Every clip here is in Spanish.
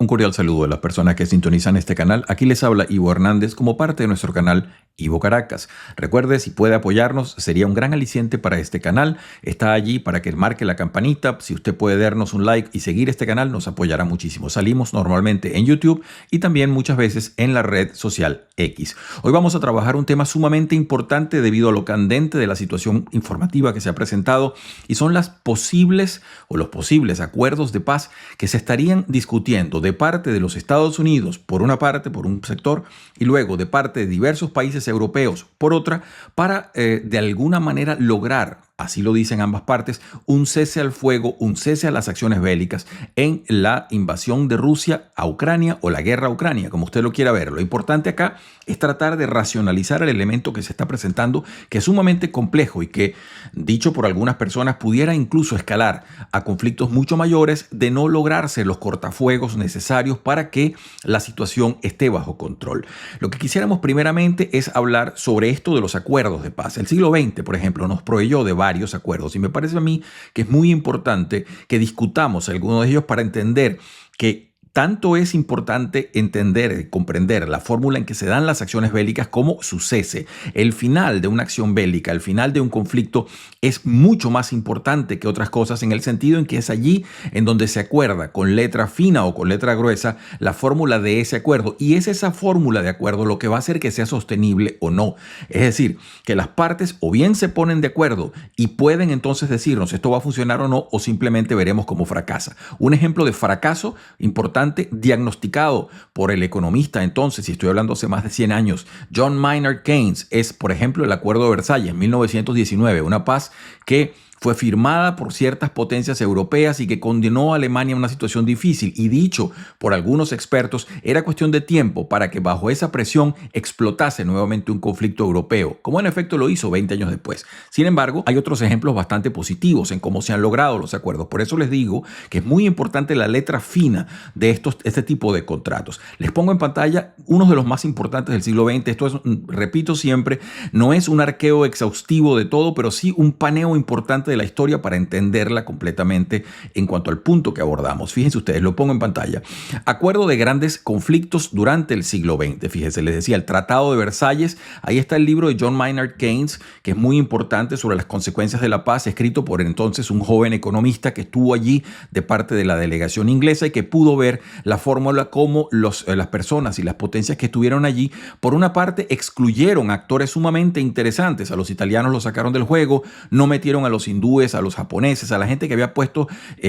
Un cordial saludo a las personas que sintonizan este canal. Aquí les habla Ivo Hernández como parte de nuestro canal Ivo Caracas. Recuerde, si puede apoyarnos, sería un gran aliciente para este canal. Está allí para que marque la campanita. Si usted puede darnos un like y seguir este canal, nos apoyará muchísimo. Salimos normalmente en YouTube y también muchas veces en la red social X. Hoy vamos a trabajar un tema sumamente importante debido a lo candente de la situación informativa que se ha presentado y son las posibles o los posibles acuerdos de paz que se estarían discutiendo de parte de los Estados Unidos por una parte, por un sector, y luego de parte de diversos países europeos por otra, para de alguna manera lograr, así lo dicen ambas partes, un cese al fuego, un cese a las acciones bélicas en la invasión de Rusia a Ucrania o la guerra a Ucrania, como usted lo quiera ver. Lo importante acá es tratar de racionalizar el elemento que se está presentando, que es sumamente complejo y que, dicho por algunas personas, pudiera incluso escalar a conflictos mucho mayores de no lograrse los cortafuegos necesarios para que la situación esté bajo control. Lo que quisiéramos primeramente es hablar sobre esto de los acuerdos de paz. El siglo XX, por ejemplo, nos proveyó de varios acuerdos y me parece a mí que es muy importante que discutamos algunos de ellos para entender que tanto es importante entender y comprender la fórmula en que se dan las acciones bélicas como su cese. El final de una acción bélica, el final de un conflicto es mucho más importante que otras cosas en el sentido en que es allí en donde se acuerda con letra fina o con letra gruesa la fórmula de ese acuerdo y es esa fórmula de acuerdo lo que va a hacer que sea sostenible o no. Es decir, que las partes o bien se ponen de acuerdo y pueden entonces decirnos esto va a funcionar o no o simplemente veremos cómo fracasa. Un ejemplo de fracaso importante diagnosticado por el economista entonces, y estoy hablando hace más de 100 años, John Maynard Keynes, es por ejemplo el Acuerdo de Versalles en 1919, una paz que fue firmada por ciertas potencias europeas y que condenó a Alemania a una situación difícil y dicho por algunos expertos era cuestión de tiempo para que bajo esa presión explotase nuevamente un conflicto europeo, como en efecto lo hizo 20 años después. Sin embargo, hay otros ejemplos bastante positivos en cómo se han logrado los acuerdos. Por eso les digo que es muy importante la letra fina de este tipo de contratos. Les pongo en pantalla uno de los más importantes del siglo XX. Esto es, repito siempre, no es un arqueo exhaustivo de todo, pero sí un paneo importante de la historia para entenderla completamente en cuanto al punto que abordamos. Fíjense ustedes, lo pongo en pantalla. Acuerdo de grandes conflictos durante el siglo XX. Fíjense, les decía, el Tratado de Versalles. Ahí está el libro de John Maynard Keynes, que es muy importante sobre las consecuencias de la paz, escrito por entonces un joven economista que estuvo allí de parte de la delegación inglesa y que pudo ver la fórmula como las personas y las potencias que estuvieron allí, por una parte, excluyeron actores sumamente interesantes. A los italianos los sacaron del juego, no metieron a los hindúes, a los japoneses, a la gente que había puesto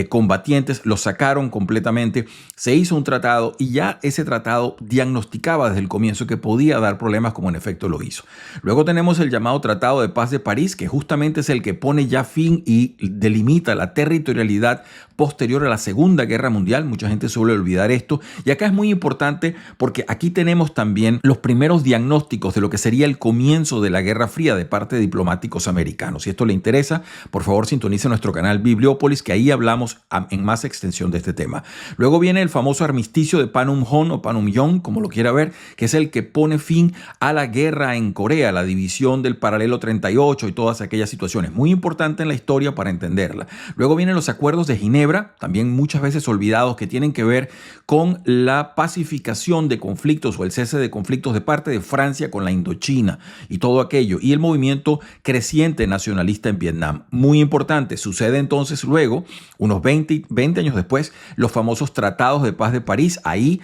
combatientes, los sacaron completamente. Se hizo un tratado y ya ese tratado diagnosticaba desde el comienzo que podía dar problemas como en efecto lo hizo. Luego tenemos el llamado Tratado de Paz de París, que justamente es el que pone ya fin y delimita la territorialidad posterior a la Segunda Guerra Mundial. Mucha gente suele olvidar esto y acá es muy importante porque aquí tenemos también los primeros diagnósticos de lo que sería el comienzo de la Guerra Fría de parte de diplomáticos americanos. Si esto le interesa, por favor sintonice nuestro canal Bibliópolis, que ahí hablamos en más extensión de este tema. Luego viene el famoso armisticio de Panmunjom o Panmunjom, como lo quiera ver, que es el que pone fin a la guerra en Corea, la división del paralelo 38 y todas aquellas situaciones. Muy importante en la historia para entenderla. Luego vienen los acuerdos de Ginebra, también muchas veces olvidados, que tienen que ver con la pacificación de conflictos o el cese de conflictos de parte de Francia con la Indochina y todo aquello. Y el movimiento creciente nacionalista en Vietnam. Muy importante, sucede entonces luego, unos 20 años después, los famosos tratados de paz de París. Ahí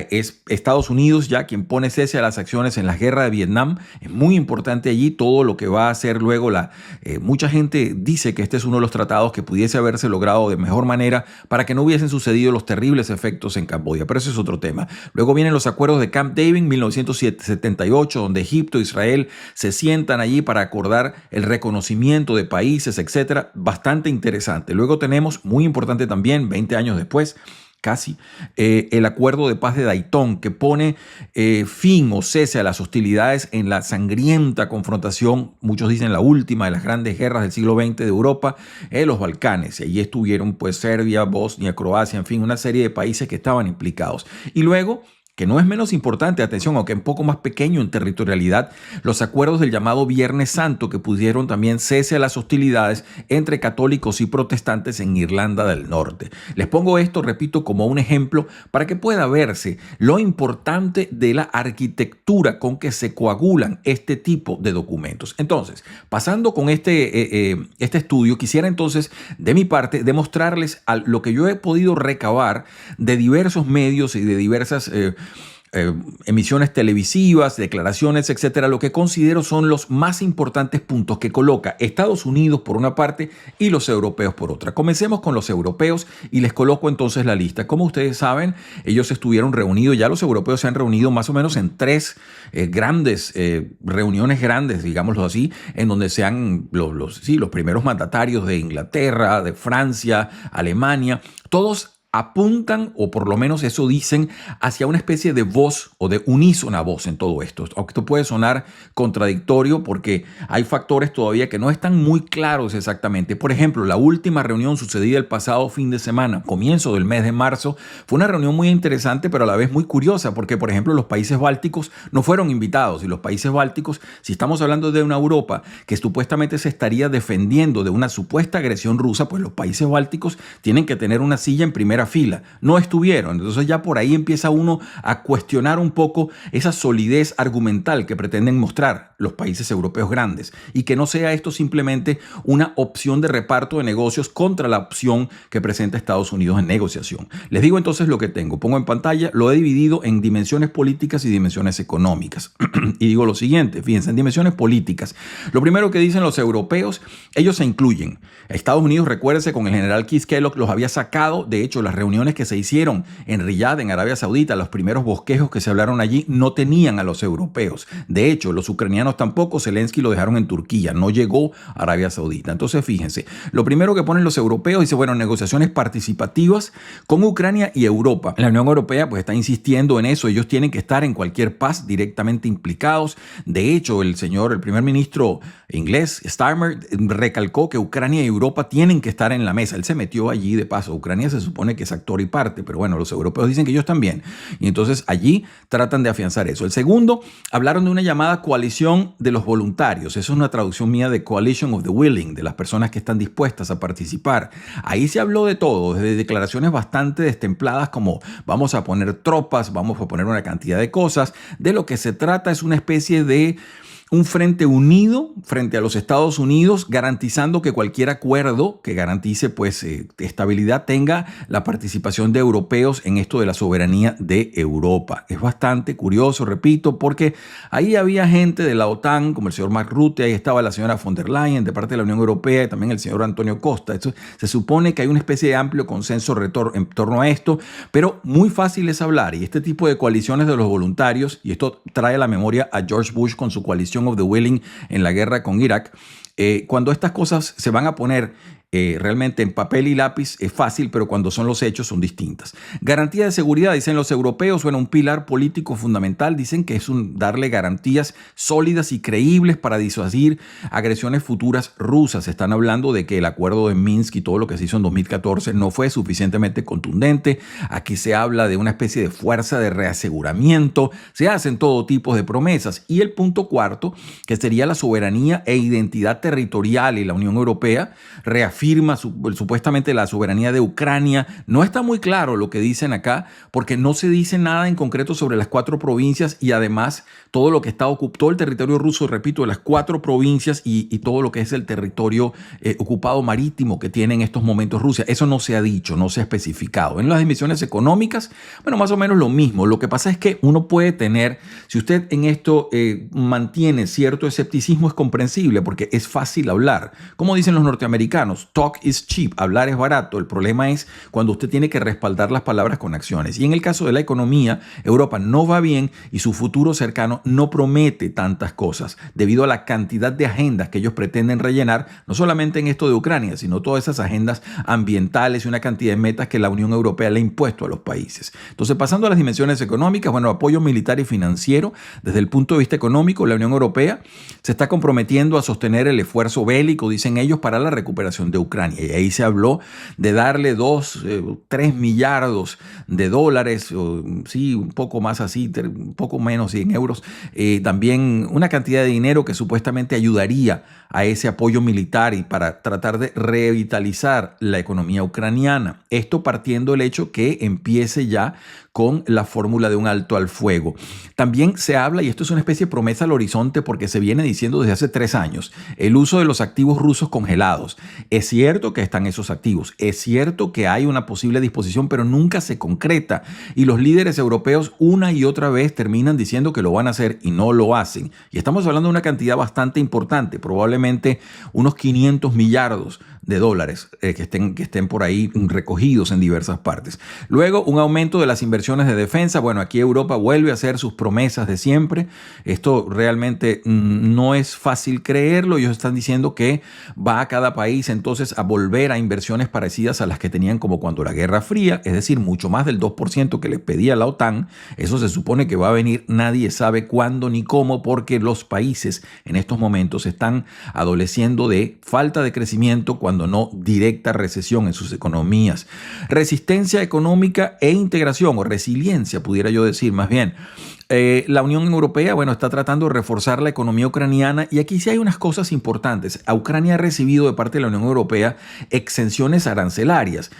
es Estados Unidos ya quien pone cese a las acciones en la guerra de Vietnam. Es muy importante allí todo lo que va a hacer luego mucha gente dice que este es uno de los tratados que pudiese haberse logrado de mejor manera para que no hubiesen sucedido los terribles efectos en Camboya, pero ese es otro tema. Luego vienen los acuerdos de Camp David en 1978, donde Egipto e Israel se sientan allí para acordar el reconocimiento de países, etcétera. Bastante interesante. Luego tenemos, muy importante también, 20 años después, casi, el acuerdo de paz de Dayton, que pone fin o cese a las hostilidades en la sangrienta confrontación, muchos dicen la última de las grandes guerras del siglo XX de Europa, los Balcanes. Y allí estuvieron pues Serbia, Bosnia, Croacia, en fin, una serie de países que estaban implicados. Y luego que no es menos importante, atención, aunque un poco más pequeño en territorialidad, los acuerdos del llamado Viernes Santo, que pusieron también cese a las hostilidades entre católicos y protestantes en Irlanda del Norte. Les pongo esto, repito, como un ejemplo para que pueda verse lo importante de la arquitectura con que se coagulan este tipo de documentos. Entonces, pasando con este estudio, quisiera entonces, de mi parte, demostrarles lo que yo he podido recabar de diversos medios y de diversas emisiones televisivas, declaraciones, etcétera, lo que considero son los más importantes puntos que coloca Estados Unidos por una parte y los europeos por otra. Comencemos con los europeos y les coloco entonces la lista. Como ustedes saben, ellos estuvieron reunidos, ya los europeos se han reunido más o menos en tres reuniones grandes, digámoslo así, en donde se han los primeros mandatarios de Inglaterra, de Francia, Alemania, todos apuntan, o por lo menos eso dicen, hacia una especie de voz o de unísona voz en todo esto. Aunque esto puede sonar contradictorio porque hay factores todavía que no están muy claros exactamente. Por ejemplo, la última reunión sucedida el pasado fin de semana, comienzo del mes de marzo, fue una reunión muy interesante, pero a la vez muy curiosa, porque, por ejemplo, los países bálticos no fueron invitados, y los países bálticos, si estamos hablando de una Europa que supuestamente se estaría defendiendo de una supuesta agresión rusa, pues los países bálticos tienen que tener una silla en primera fila. No estuvieron. Entonces ya por ahí empieza uno a cuestionar un poco esa solidez argumental que pretenden mostrar los países europeos grandes, y que no sea esto simplemente una opción de reparto de negocios contra la opción que presenta Estados Unidos en negociación. Les digo entonces lo que tengo. Pongo en pantalla, lo he dividido en dimensiones políticas y dimensiones económicas. Y digo lo siguiente, fíjense, en dimensiones políticas. Lo primero que dicen los europeos, ellos se incluyen. Estados Unidos, recuérdese, con el general Keith Kellogg los había sacado. De hecho, las reuniones que se hicieron en Riyadh, en Arabia Saudita, los primeros bosquejos que se hablaron allí, no tenían a los europeos. De hecho, los ucranianos tampoco. Zelensky lo dejaron en Turquía, no llegó a Arabia Saudita. Entonces, fíjense, lo primero que ponen los europeos, dice, bueno, negociaciones participativas con Ucrania y Europa. La Unión Europea pues está insistiendo en eso. Ellos tienen que estar en cualquier paz directamente implicados. De hecho, el primer ministro inglés, Starmer, recalcó que Ucrania y Europa tienen que estar en la mesa. Él se metió allí de paso. Ucrania se supone que es actor y parte, pero bueno, los europeos dicen que ellos también. Y entonces allí tratan de afianzar eso. El segundo, hablaron de una llamada coalición de los voluntarios. Eso es una traducción mía de Coalition of the Willing, de las personas que están dispuestas a participar. Ahí se habló de todo, desde declaraciones bastante destempladas como vamos a poner tropas, vamos a poner una cantidad de cosas. De lo que se trata es una especie de un frente unido frente a los Estados Unidos, garantizando que cualquier acuerdo que garantice pues estabilidad tenga la participación de europeos en esto de la soberanía de Europa. Es bastante curioso, repito, porque ahí había gente de la OTAN, como el señor Mark Rutte, ahí estaba la señora von der Leyen de parte de la Unión Europea, y también el señor Antonio Costa. Esto, se supone que hay una especie de amplio consenso en torno a esto, pero muy fácil es hablar, y este tipo de coaliciones de los voluntarios, y esto trae a la memoria a George Bush con su coalición of the Willing en la guerra con Irak. Cuando estas cosas se van a poner realmente en papel y lápiz es fácil, pero cuando son los hechos son distintas. Garantía de seguridad, dicen los europeos, bueno, un pilar político fundamental. Dicen que es darle garantías sólidas y creíbles para disuadir agresiones futuras rusas. Están hablando de que el acuerdo de Minsk y todo lo que se hizo en 2014 no fue suficientemente contundente. Aquí se habla de una especie de fuerza de reaseguramiento. Se hacen todo tipo de promesas. Y el punto cuarto, que sería la soberanía e identidad territorial, y la Unión Europea reafirma supuestamente la soberanía de Ucrania. No está muy claro lo que dicen acá, porque no se dice nada en concreto sobre las 4 provincias, y además todo lo que está ocupado el territorio ruso, repito, de las 4 provincias y todo lo que es el territorio ocupado marítimo que tiene en estos momentos Rusia. Eso no se ha dicho, no se ha especificado. En las dimensiones económicas, bueno, más o menos lo mismo. Lo que pasa es que uno puede tener, si usted en esto mantiene cierto escepticismo, es comprensible, porque es fácil hablar. Como dicen los norteamericanos, talk is cheap, hablar es barato. El problema es cuando usted tiene que respaldar las palabras con acciones. Y en el caso de la economía, Europa no va bien y su futuro cercano no promete tantas cosas debido a la cantidad de agendas que ellos pretenden rellenar, no solamente en esto de Ucrania, sino todas esas agendas ambientales y una cantidad de metas que la Unión Europea le ha impuesto a los países. Entonces, pasando a las dimensiones económicas, bueno, apoyo militar y financiero. Desde el punto de vista económico, la Unión Europea se está comprometiendo a sostener el esfuerzo bélico, dicen ellos, para la recuperación de Ucrania. Y ahí se habló de darle 3 millardos de dólares, sí, un poco más así, un poco menos, sí, en euros. También una cantidad de dinero que supuestamente ayudaría a ese apoyo militar y para tratar de revitalizar la economía ucraniana. Esto partiendo del hecho que empiece ya con la fórmula de un alto al fuego. También se habla, y esto es una especie de promesa al horizonte porque se viene diciendo desde hace 3 años, el uso de los activos rusos congelados. Es cierto que están esos activos, es cierto que hay una posible disposición, pero nunca se concreta. Y los líderes europeos una y otra vez terminan diciendo que lo van a hacer y no lo hacen. Y estamos hablando de una cantidad bastante importante, probablemente unos 500 millardos de dólares que estén por ahí recogidos en diversas partes. Luego, un aumento de las inversiones de defensa. Bueno, aquí Europa vuelve a hacer sus promesas de siempre. Esto realmente no es fácil creerlo. Ellos están diciendo que va a cada país entonces a volver a inversiones parecidas a las que tenían como cuando la Guerra Fría, es decir, mucho más del 2% que les pedía la OTAN. Eso se supone que va a venir, nadie sabe cuándo ni cómo, porque los países en estos momentos están adoleciendo de falta de crecimiento, cuando no directa recesión en sus economías. Resistencia económica e integración, o resiliencia, pudiera yo decir más bien. La Unión Europea, bueno, está tratando de reforzar la economía ucraniana, y aquí sí hay unas cosas importantes. Ucrania ha recibido de parte de la Unión Europea exenciones arancelarias.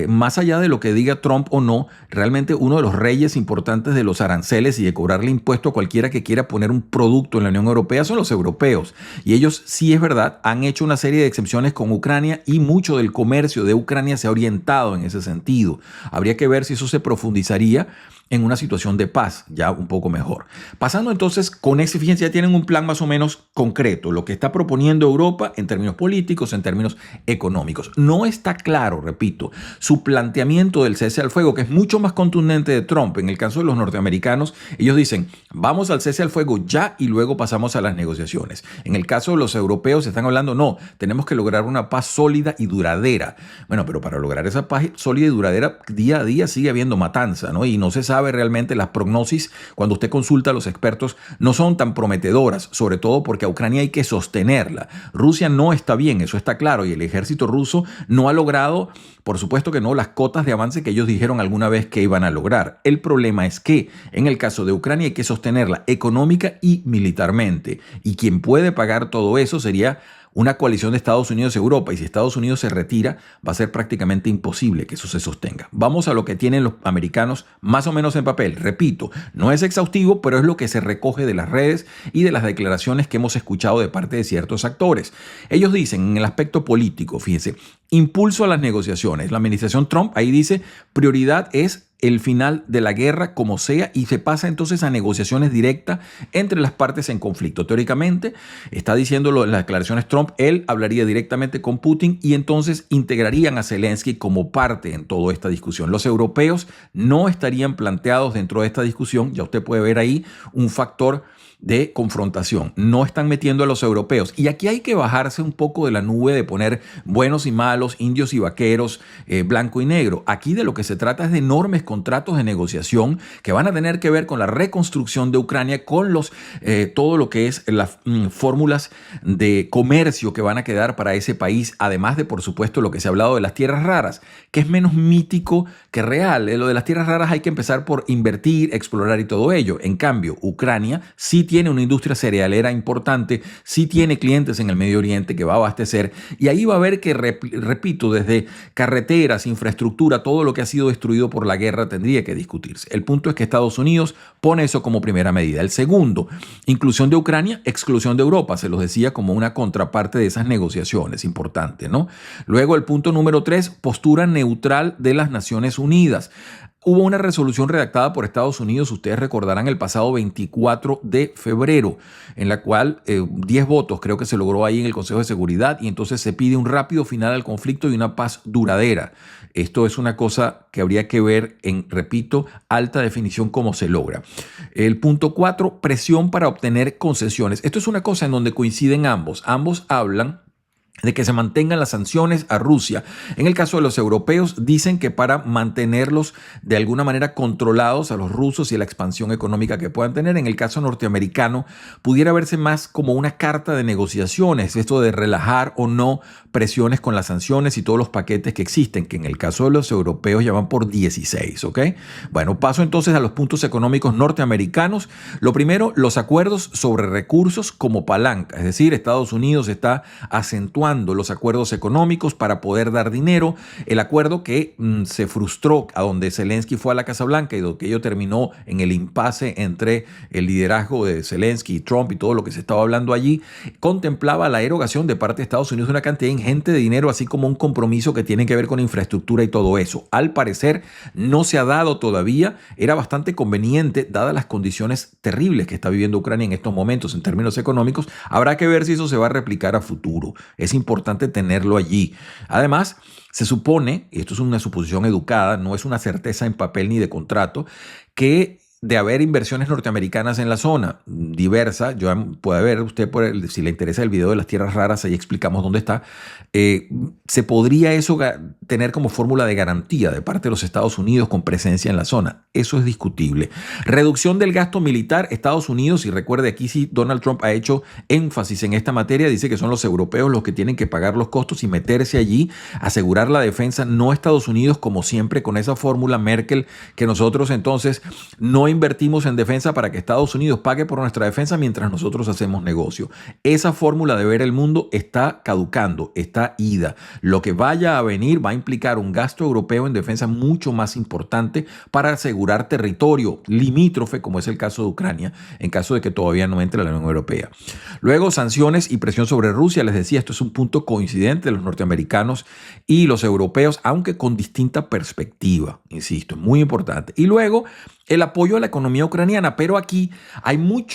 Más allá de lo que diga Trump o no, realmente uno de los reyes importantes de los aranceles y de cobrarle impuesto a cualquiera que quiera poner un producto en la Unión Europea son los europeos. Y ellos, sí es verdad, han hecho una serie de exenciones con Ucrania, y mucho del comercio de Ucrania se ha orientado en ese sentido. Habría que ver si eso se profundizaría en una situación de paz, ya un poco mejor. Pasando entonces, con esa eficiencia ya tienen un plan más o menos concreto, lo que está proponiendo Europa en términos políticos, en términos económicos. No está claro, repito, su planteamiento del cese al fuego, que es mucho más contundente de Trump. En el caso de los norteamericanos, ellos dicen, vamos al cese al fuego ya y luego pasamos a las negociaciones. En el caso de los europeos están hablando, no, tenemos que lograr una paz sólida y duradera. Bueno, pero para lograr esa paz sólida y duradera, día a día sigue habiendo matanza, ¿no? Y no se sabe realmente, las prognosis, cuando usted consulta a los expertos, no son tan prometedoras, sobre todo porque a Ucrania hay que sostenerla. Rusia no está bien, eso está claro, y el ejército ruso no ha logrado, por supuesto que no, las cotas de avance que ellos dijeron alguna vez que iban a lograr. El problema es que en el caso de Ucrania hay que sostenerla económica y militarmente, y quien puede pagar todo eso sería una coalición de Estados Unidos y Europa, y si Estados Unidos se retira, va a ser prácticamente imposible que eso se sostenga. Vamos a lo que tienen los americanos más o menos en papel. Repito, no es exhaustivo, pero es lo que se recoge de las redes y de las declaraciones que hemos escuchado de parte de ciertos actores. Ellos dicen, en el aspecto político, fíjense, impulso a las negociaciones. La administración Trump ahí dice, prioridad es el final de la guerra como sea, y se pasa entonces a negociaciones directas entre las partes en conflicto. Teóricamente, está diciéndolo en las declaraciones Trump, él hablaría directamente con Putin y entonces integrarían a Zelensky como parte en toda esta discusión. Los europeos no estarían planteados dentro de esta discusión, ya usted puede ver ahí un factor de confrontación. No están metiendo a los europeos. Y aquí hay que bajarse un poco de la nube de poner buenos y malos, indios y vaqueros, blanco y negro. Aquí de lo que se trata es de enormes contratos de negociación que van a tener que ver con la reconstrucción de Ucrania, con todo lo que es las fórmulas de comercio que van a quedar para ese país, además de, por supuesto, lo que se ha hablado de las tierras raras, que es menos mítico que real. Lo de las tierras raras hay que empezar por invertir, explorar y todo ello. En cambio, Ucrania sí tiene una industria cerealera importante, sí tiene clientes en el Medio Oriente que va a abastecer, y ahí va a haber que, repito, desde carreteras, infraestructura, todo lo que ha sido destruido por la guerra tendría que discutirse. El punto es que Estados Unidos pone eso como primera medida. El segundo, inclusión de Ucrania, exclusión de Europa, se los decía, como una contraparte de esas negociaciones, importante, ¿no? Luego el punto número 3, postura neutral de las Naciones Unidas. Hubo una resolución redactada por Estados Unidos, ustedes recordarán, el pasado 24 de febrero, en la cual 10 votos creo que se logró ahí en el Consejo de Seguridad, y entonces se pide un rápido final al conflicto y una paz duradera. Esto es una cosa que habría que ver en, repito, alta definición cómo se logra. El punto 4, presión para obtener concesiones. Esto es una cosa en donde coinciden ambos. Ambos hablan de que se mantengan las sanciones a Rusia. En el caso de los europeos, dicen que para mantenerlos de alguna manera controlados a los rusos y la expansión económica que puedan tener. En el caso norteamericano, pudiera verse más como una carta de negociaciones, esto de relajar o no presiones con las sanciones y todos los paquetes que existen, que en el caso de los europeos ya van por 16, ¿ok? Bueno, paso entonces a los puntos económicos norteamericanos. Lo primero, los acuerdos sobre recursos como palanca, es decir, Estados Unidos está acentuando los acuerdos económicos para poder dar dinero. El acuerdo que se frustró, a donde Zelensky fue a la Casa Blanca y donde ello terminó en el impasse entre el liderazgo de Zelensky y Trump y todo lo que se estaba hablando allí, contemplaba la erogación de parte de Estados Unidos de una cantidad ingente de dinero, así como un compromiso que tiene que ver con infraestructura y todo eso. Al parecer no se ha dado todavía. Era bastante conveniente, dadas las condiciones terribles que está viviendo Ucrania en estos momentos en términos económicos. Habrá que ver si eso se va a replicar a futuro. Es importante tenerlo allí. Además, se supone, y esto es una suposición educada, no es una certeza en papel ni de contrato, que de haber inversiones norteamericanas en la zona diversa, puede ver usted, si le interesa el video de las tierras raras, ahí explicamos dónde está, se podría eso tener como fórmula de garantía de parte de los Estados Unidos con presencia en la zona. Eso es discutible. Reducción del gasto militar, Estados Unidos, y recuerde aquí sí Donald Trump ha hecho énfasis en esta materia, dice que son los europeos los que tienen que pagar los costos y meterse allí, asegurar la defensa, no Estados Unidos como siempre con esa fórmula Merkel que nosotros entonces no invertimos en defensa para que Estados Unidos pague por nuestra defensa mientras nosotros hacemos negocio. Esa fórmula de ver el mundo está caducando, está ida. Lo que vaya a venir va a implicar un gasto europeo en defensa mucho más importante para asegurar territorio limítrofe, como es el caso de Ucrania, en caso de que todavía no entre a la Unión Europea. Luego, sanciones y presión sobre Rusia. Les decía, esto es un punto coincidente de los norteamericanos y los europeos, aunque con distinta perspectiva. Insisto, es muy importante. Y luego, el apoyo a la economía ucraniana, pero aquí hay mucha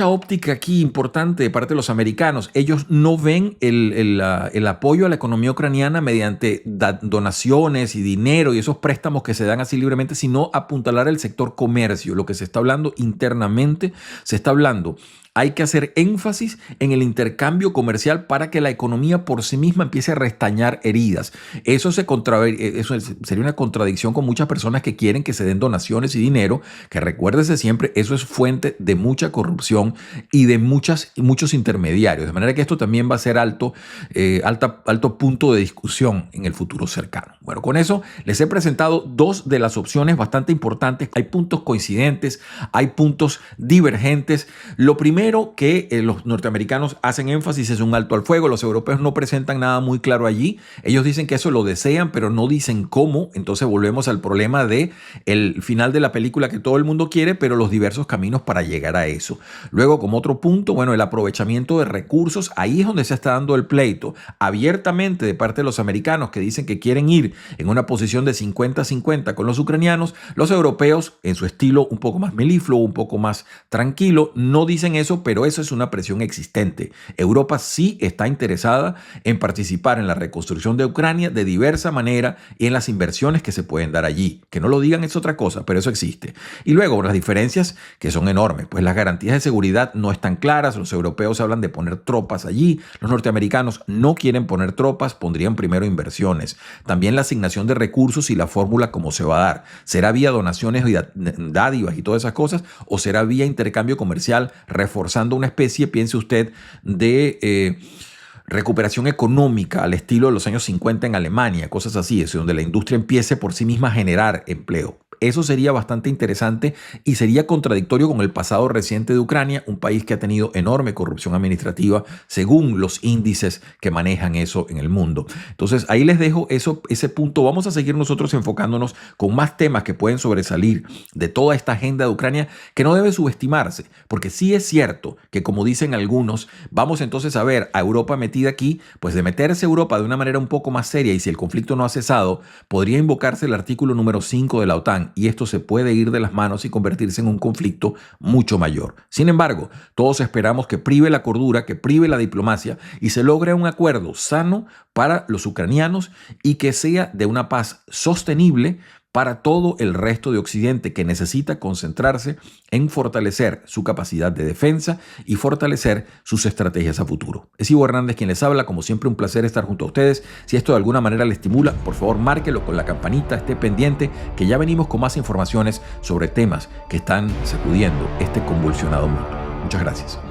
óptica aquí importante de parte de los americanos. Ellos no ven el apoyo a la economía ucraniana mediante donaciones y dinero y esos préstamos que se dan así libremente, sino apuntalar el sector comercio. Lo que se está hablando internamente, se está hablando. Hay que hacer énfasis en el intercambio comercial para que la economía por sí misma empiece a restañar heridas. Eso sería una contradicción con muchas personas que quieren que se den donaciones y dinero, que recuérdese siempre, eso es fuente de mucha corrupción y de muchos intermediarios. De manera que esto también va a ser alto punto de discusión en el futuro cercano. Bueno, con eso les he presentado dos de las opciones bastante importantes. Hay puntos coincidentes, hay puntos divergentes. Lo primero que los norteamericanos hacen énfasis es un alto al fuego. Los europeos no presentan nada muy claro allí. Ellos dicen que eso lo desean, pero no dicen cómo. Entonces volvemos al problema de el final de la película que todo el mundo quiere, pero los diversos caminos para llegar a eso. Luego, como otro punto, bueno, el aprovechamiento de recursos. Ahí es donde se está dando el pleito abiertamente de parte de los americanos que dicen que quieren ir en una posición de 50-50 con los ucranianos. Los europeos, en su estilo un poco más melifluo, un poco más tranquilo, no dicen eso, pero eso es una presión existente. Europa sí está interesada en participar en la reconstrucción de Ucrania de diversa manera y en las inversiones que se pueden dar allí. Que no lo digan es otra cosa, pero eso existe. Y luego las diferencias que son enormes, pues las garantías de seguridad no están claras. Los europeos hablan de poner tropas allí, los norteamericanos no quieren poner tropas, pondrían primero inversiones. También la asignación de recursos y la fórmula cómo se va a dar. ¿Será vía donaciones y dádivas y todas esas cosas o será vía intercambio comercial reforzando una especie, piense usted, de recuperación económica al estilo de los años 50 en Alemania, cosas así, es donde la industria empiece por sí misma a generar empleo? Eso sería bastante interesante y sería contradictorio con el pasado reciente de Ucrania, un país que ha tenido enorme corrupción administrativa según los índices que manejan eso en el mundo. Entonces ahí les dejo ese punto. Vamos a seguir nosotros enfocándonos con más temas que pueden sobresalir de toda esta agenda de Ucrania, que no debe subestimarse, porque sí es cierto que, como dicen algunos, vamos entonces a ver a Europa metida aquí, pues de meterse Europa de una manera un poco más seria, y si el conflicto no ha cesado, podría invocarse el artículo número 5 de la OTAN, y esto se puede ir de las manos y convertirse en un conflicto mucho mayor. Sin embargo, todos esperamos que prive la cordura, que prive la diplomacia y se logre un acuerdo sano para los ucranianos y que sea de una paz sostenible para todo el resto de Occidente, que necesita concentrarse en fortalecer su capacidad de defensa y fortalecer sus estrategias a futuro. Es Ivo Hernández quien les habla. Como siempre, un placer estar junto a ustedes. Si esto de alguna manera le estimula, por favor márquelo con la campanita, esté pendiente, que ya venimos con más informaciones sobre temas que están sacudiendo este convulsionado mundo. Muchas gracias.